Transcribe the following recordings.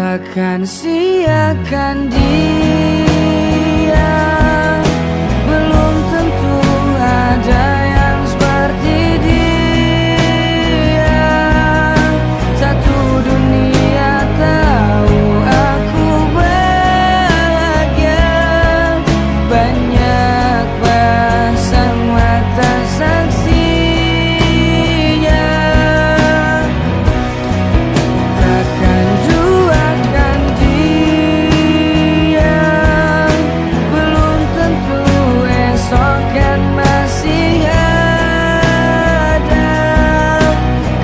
Takkan siakan dia, belum tentu ada yang seperti dia. Satu dunia tahu aku bahagia, banyak pasang mata saksinya. Takkan duakan dia, belum tentu esok kan masih ada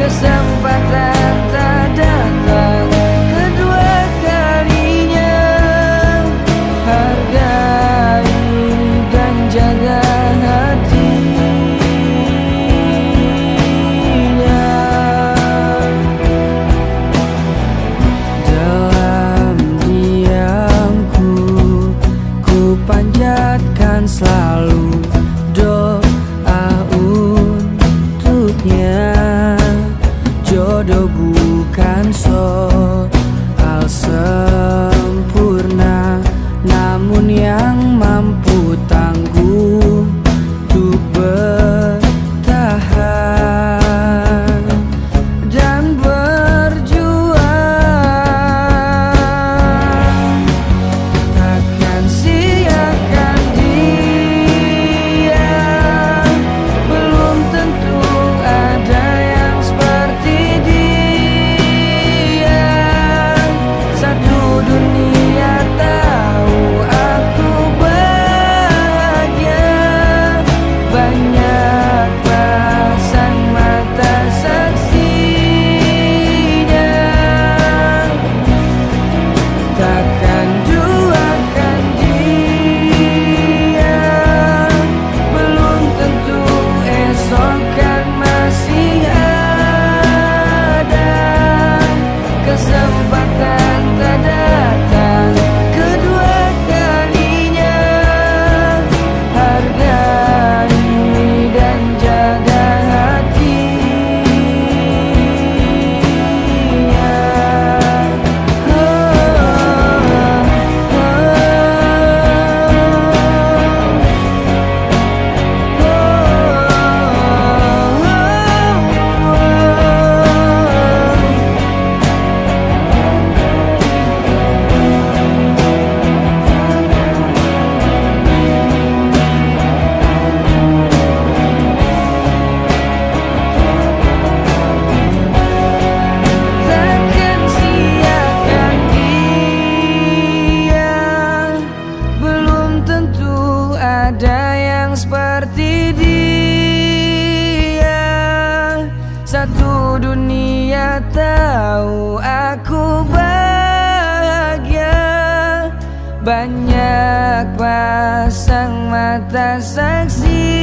kesempatan tak datang kedua kalinya. Hargai dan jaga hatinya. Dalam diamku ku panjatkan selalu doa untuknya. Jodoh bukan soal sempurna, namun yang mampu tangguh untuk bertahan dan berjuang. Takkan siakan dia, belum tentu ada yang seperti dia. Satu dunia tahu aku bahagia, banyak pasang mata saksinya. Takkan duakan dia, belum tentu esok kan masih ada kesempatan tak datang kedua kalinya. Hargai dan jaga hatinya. Takkan siakan dia, belum tentu ada yang seperti dia. Satu dunia tahu aku bahagia, banyak pasang mata saksi.